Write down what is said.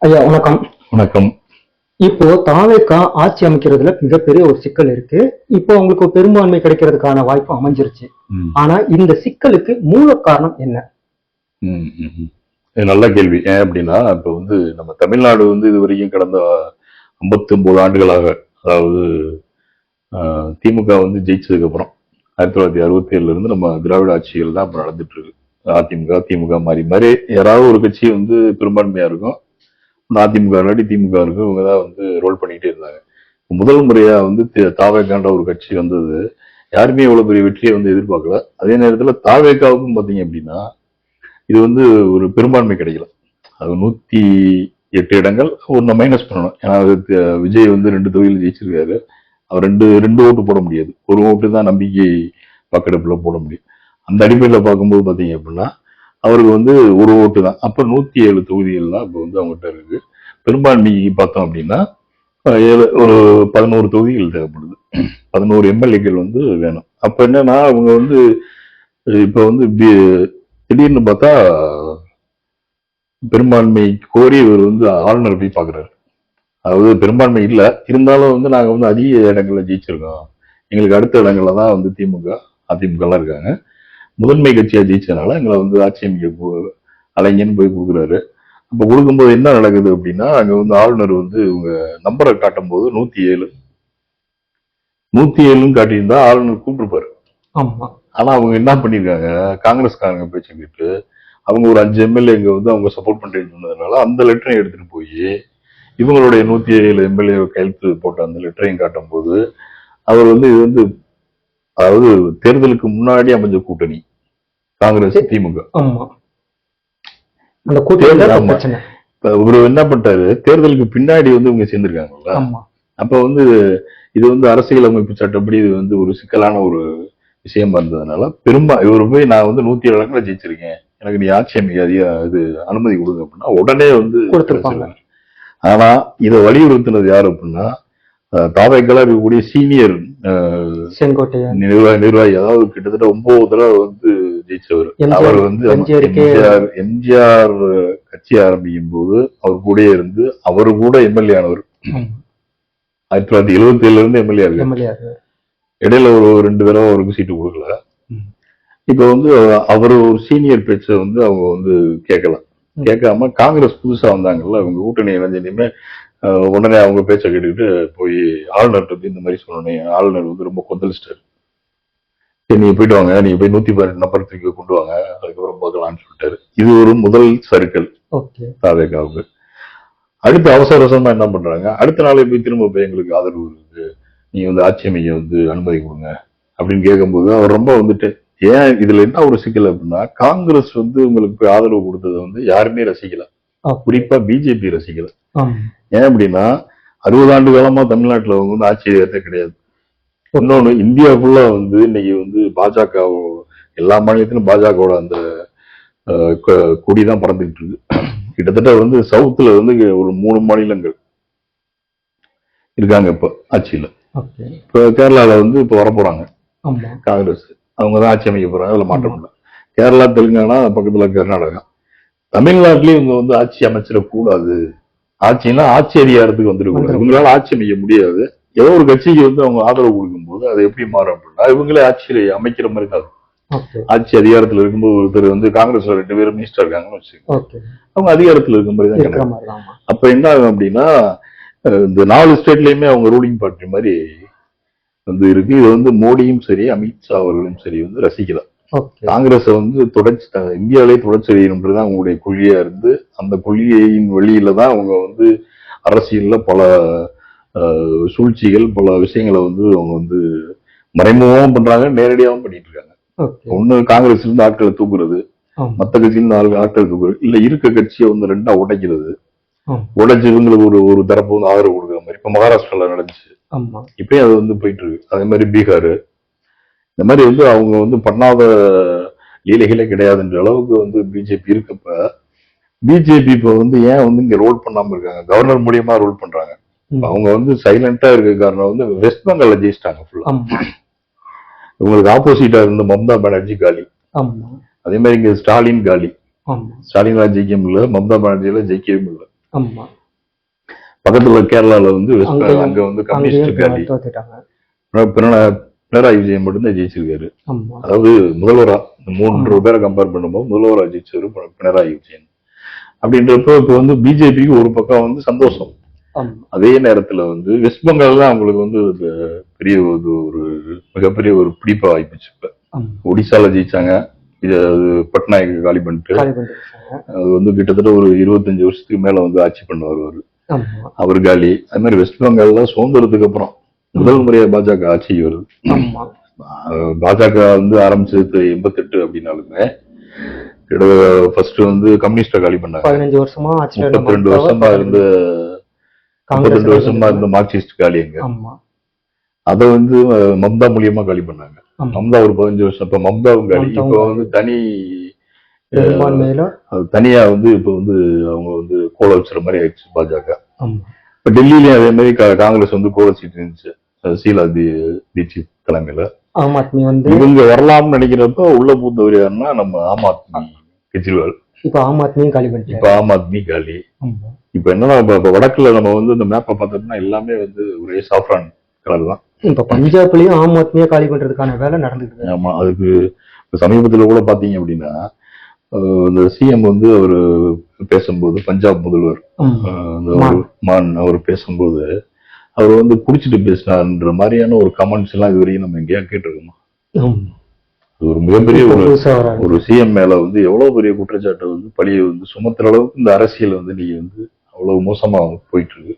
ஐயா வணக்கம். வணக்கம். இப்போ தாவேக்கா ஆட்சி அமைக்கிறதுல மிகப்பெரிய ஒரு சிக்கல் இருக்கு. இப்போ உங்களுக்கு பெரும்பான்மை கிடைக்கிறதுக்கான வாய்ப்பு அமைஞ்சிருச்சு. ஆனா இந்த சிக்கலுக்கு மூல காரணம் என்ன? இது நல்ல கேள்வி. ஏன் அப்படின்னா இப்ப நம்ம தமிழ்நாடு இது வரைக்கும் கடந்த 59 ஆண்டுகளாக, அதாவது திமுக ஜெயிச்சதுக்கு அப்புறம் 1967 இருந்து நம்ம திராவிட ஆட்சிகள் தான் இப்ப நடந்துட்டு இருக்கு. அதிமுக திமுக மாறி மாறி யாராவது ஒரு கட்சி பெரும்பான்மையா இருக்கும், அதிமுக இல்லாட்டி திமுக இருக்கும், இவங்க தான் ரோல் பண்ணிக்கிட்டே இருந்தாங்க. முதல் முறையா தாவேக்கான்ற ஒரு கட்சி வந்தது, யாருமே இவ்வளவு பெரிய வெற்றியை எதிர்பார்க்கல. அதே நேரத்துல தாவேக்காவுக்கும் பாத்தீங்க அப்படின்னா இது ஒரு பெரும்பான்மை கிடைக்கல. அது 108 இடங்கள் ஒன்னு மைனஸ் பண்ணணும். ஏன்னா விஜய் 2 தொகுதியில் ஜெயிச்சிருக்காரு. அவர் ரெண்டு ஓட்டு போட முடியாது, ஒரு ஓட்டு தான் நம்பிக்கை வாக்கெடுப்புல போட முடியும். அந்த அடிப்படையில பார்க்கும்போது பாத்தீங்க அப்படின்னா அவருக்கு ஒரு ஓட்டு தான். அப்ப 107 தொகுதிகள் தான் இப்ப அவங்ககிட்ட இருக்கு. பெரும்பான்மை பார்த்தோம் அப்படின்னா ஒரு 11 தொகுதிகள் தேவைப்படுது. 11 எம்எல்ஏக்கள் வேணும். அப்ப என்னன்னா அவங்க இப்ப திடீர்னு பார்த்தா பெரும்பான்மை கோரி இவர் ஆளுநர் போய் பாக்குறாரு. அதாவது பெரும்பான்மை இல்ல, இருந்தாலும் நாங்க அதிக இடங்கள்ல ஜெயிச்சிருக்கோம், எங்களுக்கு அடுத்த இடங்கள்ல தான் திமுக அதிமுக எல்லாம் இருக்காங்க, முதன்மை கட்சியா ஜெயிச்சதுனால எங்களை ஆட்சி அமைக்க அலைங்கன்னு போய் கொடுக்குறாரு. அப்ப கொடுக்கும்போது என்ன நடக்குது அப்படின்னா, அங்க ஆளுநர் இவங்க நம்பரை காட்டும் போது 107 காட்டியிருந்தா ஆளுநர் கூப்பிட்டுருப்பாரு. ஆனா அவங்க என்ன பண்ணிருக்காங்க, காங்கிரஸ்காரங்க பேச்சு கேட்டு அவங்க ஒரு 5 எம்எல்ஏ அவங்க சப்போர்ட் பண்றேன்னு சொன்னதுனால அந்த லெட்டரையும் எடுத்துட்டு போய் இவங்களுடைய 107 எம்எல்ஏ கையெழுத்து போட்ட அந்த லெட்டரையும் காட்டும் போது அவர் இது அதாவது தேர்தலுக்கு முன்னாடி அமைஞ்ச கூட்டணி காங்கிரஸ் திமுக. இவரு என்ன பண்ணிட்டாரு, தேர்தலுக்கு பின்னாடி இவங்க சேர்ந்திருக்காங்கல்ல, அப்ப இது அரசியல் அமைப்பு சட்டப்படி இது ஒரு சிக்கலான ஒரு விஷயமா இருந்ததுனால இவரு போய் நான் 107 இடங்களை ஜெயிச்சிருக்கேன், எனக்கு நீ ஆட்சி அமைக்க இது அனுமதி கொடுங்க அப்படின்னா உடனே கொடுத்துருப்பாங்க. ஆனா இதை வலியுறுத்தினது யாரு அப்படின்னா தாவேக்கால இருக்கக்கூடிய சீனியர் நிர்வாகி, அதாவது கிட்டத்தட்ட 9 தடவை ஜெயிச்சவர். அவர் எம்ஜிஆர் கட்சி ஆரம்பிக்கும் போது அவர் கூட இருந்து அவரு கூட எம்எல்ஏ ஆனவர். 1977 இருந்து எம்எல்ஏ இருக்கு. இடையில ஒரு 2 தடவை அவருக்கு சீட்டு கொடுக்கல. இப்ப அவர் ஒரு சீனியர் பேச்ச அவங்க கேட்கலாம். கேட்காம காங்கிரஸ் புதுசா வந்தாங்கல்ல, அவங்க கூட்டணி இணைஞ்சனையுமே உடனே அவங்க பேச்ச கேட்டுக்கிட்டு போய் ஆளுநர்கிட்ட இந்த மாதிரி சொன்னேன். ஆளுநர் ரொம்ப கொந்தளிச்சிட்டாரு. சரி நீங்க போயிட்டு வாங்க, நீங்க போய் 112 நம்பர் தூக்கி கொண்டு வாங்க, அதுக்கப்புறம் பார்க்கலாம்னு சொல்லிட்டாரு. இது ஒரு முதல் சர்க்கிள் தாவேக்காவுக்கு. அடுத்து அவசர அவசரமா என்ன பண்றாங்க, அடுத்த நாளே போய் திரும்ப போய் எங்களுக்கு ஆதரவு இருக்கு, நீங்க ஆட்சி அமைக்க அனுமதி கொடுங்க அப்படின்னு கேட்கும்போது அவர் ரொம்ப ஏன் இதுல என்ன ஒரு சிக்கல் அப்படின்னா, காங்கிரஸ் உங்களுக்கு போய் ஆதரவு கொடுத்ததை யாருமே ரசிக்கல, குறிப்பா பிஜேபி ரசிக்கல. ஏன் அப்படின்னா 60 ஆண்டு காலமா தமிழ்நாட்டுல அவங்க ஆட்சி ஏற்ற கிடையாது. இன்னொன்னு, இந்தியாவுக்குள்ள இன்னைக்கு பாஜக எல்லா மாநிலத்திலும் பாஜகவோட அந்த கொடிதான் பறந்துகிட்டு இருக்கு. கிட்டத்தட்ட சவுத்துல ஒரு 3 மாநிலங்கள் இருக்காங்க இப்ப ஆட்சியில. இப்ப கேரளால இப்ப வரப்போறாங்க காங்கிரஸ், அவங்கதான் ஆட்சி அமைக்க போறாங்க, அதுல மாற்றம் இல்லை. கேரளா தெலுங்கானா பக்கத்துல கர்நாடகா. தமிழ்நாட்டிலயும் இவங்க ஆட்சி அமைச்சிடக்கூடாது, ஆட்சினா ஆட்சி அதிகாரத்துக்கு வந்துருக்கூடாது, இவங்களால ஆட்சி அமைக்க முடியாது. ஏதோ ஒரு கட்சிக்கு அவங்க ஆதரவு கொடுக்கும் போது அது எப்படி மாறும் அப்படின்னா, இவங்களே ஆட்சியில அமைக்கிற மாதிரி தான். ஆட்சி அதிகாரத்துல இருக்கும்போது ஒருத்தர் காங்கிரஸ்ல 2 பேரும் மினிஸ்டர் இருக்காங்கன்னு வச்சுக்கோங்க, அவங்க அதிகாரத்துல இருக்க மாதிரி தான். அப்ப என்ன ஆகும் அப்படின்னா, இந்த 4 ஸ்டேட்லயுமே அவங்க ரூலிங் பார்ட்டி மாதிரி இருக்கு. இது மோடியும் சரி அமித்ஷா அவர்களும் சரி ரசிக்கல. காங்கிரஸ் தொடர்ச்சி இந்தியாவிலே தொடர்ச்சி செய்யணும்ன்றதுதான் அவங்களுடைய கொள்கையா இருந்து, அந்த கொள்கையின் வழியில தான் அவங்க அரசியல்ல பல சூழ்ச்சிகள் பல விஷயங்களை அவங்க மறைமுகமாவும் பண்றாங்க, நேரடியாகவும் பண்ணிட்டு இருக்காங்க. ஒண்ணு காங்கிரஸ்ல இருந்து ஆட்களை தூக்குறது, மத்த கட்சியில ஆட்கள் தூக்குறது, இல்ல இருக்க கட்சியை 2ஆ உடைக்கிறது, உடைச்சு இவங்களுக்கு ஒரு தரப்பு ஆதரவு கொடுக்குற மாதிரி இப்ப மகாராஷ்டிரால நடந்துச்சு. இப்பயும் அது போயிட்டு இருக்கு. அதே மாதிரி பீகார், இந்த மாதிரி அவங்க பண்ணாத லீலைகளே கிடையாதுன்ற அளவுக்கு பிஜேபி இருக்கப்ப, பிஜேபி இப்ப ஏன் இங்க ரோல் பண்ணாம இருக்காங்க, கவர்னர் மூலியமா ரோல் பண்றாங்க. அவங்க சைலண்டா இருக்க காரணம் வெஸ்ட் பெங்கால்ல ஜெயிச்சிட்டாங்க ஃபுல்லா. இவங்களுக்கு ஆப்போசிட்டா இருந்த மம்தா பானர்ஜி காலி, அதே மாதிரி இங்க ஸ்டாலின் காலி. ஸ்டாலின் ஜெயிக்க முடியல, மம்தா பானர்ஜியில ஜெயிக்கவே முடியல. ஆமா. பக்கத்துல கேரளால வந்து அங்கேயும் அங்க வந்து கம்யூனிஸ்ட் காலி தோத்துட்டாங்க. பினராயி விஜயன் மட்டும்தான் ஜெயிச்சிருக்காரு. ஆமா. அதாவது முதல்வரா இந்த 3 பேரை கம்பேர் பண்ணும்போது முதல்வரா ஜெயிச்சவர் பினராயி விஜயன். அப்படின்றப்ப இப்ப வந்து பிஜேபிக்கு ஒரு பக்கம் வந்து சந்தோஷம். ஆமா. அதே நேரத்துல வந்து வெஸ்ட் பெங்கால் தான் அவங்களுக்கு வந்து பெரிய ஒரு மிகப்பெரிய ஒரு பிடிப்பா ஆயிப்போச்சு. இப்ப ஆமா. ஒடிசால ஜெயிச்சாங்க. இது பட்நாயக் காலி பண்ணிட்டு அது வந்து கிட்டத்தட்ட ஒரு 25 வருஷத்துக்கு மேல வந்து ஆட்சி பண்ணுவார் அவரு. ஆமா. அவர் காலி. அது மாதிரி வெஸ்ட் பெங்கால்ல சுதந்திரத்துக்கு அப்புறம் முதல் முறையா பாஜக ஆட்சிக்கு வருது. ஆமா. பாஜக வந்து ஆரம்பிச்சது 88 அப்படின்னாலுமே ஃபர்ஸ்ட் வந்து கம்யூனிஸ்ட காலி பண்ணாங்க. 15 வருஷமா ஆட்சி 32 வருஷமா இருந்த 32 வருஷமா இருந்த மார்க்சிஸ்ட் காலி அங்க. ஆமா. அத வந்து மம்தா மூலியமா காலி பண்ணாங்க. ஆமா. மம்தா ஒரு 15 வருஷம். இப்ப மம்தாவும் காலி. இப்ப வந்து பெரும்பான்மையில தனியா வந்து இப்ப வந்து அவங்க வந்து கோல வச்சுற மாதிரி ஆயிடுச்சு பாஜக. ஆமா. இப்ப டெல்லியிலயும் அதே மாதிரி காங்கிரஸ் வந்து கோல சீட்டு இருந்துச்சு ஷீலா தீட்சித் தலைமையில. ஆம் ஆத்மி வந்து இவங்க வரலாம்னு நினைக்கிறப்ப உள்ள பூத்தவர் யாருன்னா நம்ம ஆம் ஆத்மி கெஜ்ரிவால். இப்ப ஆம் ஆத்மியும் காலி பண்ணிட்டாரு. இப்ப ஆம் ஆத்மி காலி. ஆமா. இப்ப என்னன்னா இப்ப வடக்குல நம்ம வந்து இந்த மேப்பை பார்த்தோம்னா எல்லாமே வந்து ஒரே சாஃப்ரான் கலர் தான். இப்ப பஞ்சாப்லயும் ஆம் ஆத்மியா காலி பண்றதுக்கான வேலை நடந்துட்டு. ஆமா. அதுக்கு சமீபத்துல கூட பாத்தீங்க அப்படின்னா இந்த சிஎம் வந்து அவரு பேசும்போது பஞ்சாப் முதல்வர் மான் அவர் பேசும்போது அவர் வந்து குடிச்சிட்டு பேசினார்ன்ற மாதிரியான ஒரு கமெண்ட்ஸ் எல்லாம் இதுவரையும் நம்ம எங்கேயா கேட்டிருக்கோமா? ஒரு மிகப்பெரிய ஒரு சிஎம் மேல வந்து எவ்வளவு பெரிய குற்றச்சாட்டை வந்து பழியை வந்து சுமத்துற அளவுக்கு இந்த அரசியல் வந்து நீங்க வந்து அவ்வளவு மோசமா போயிட்டு இருக்கு.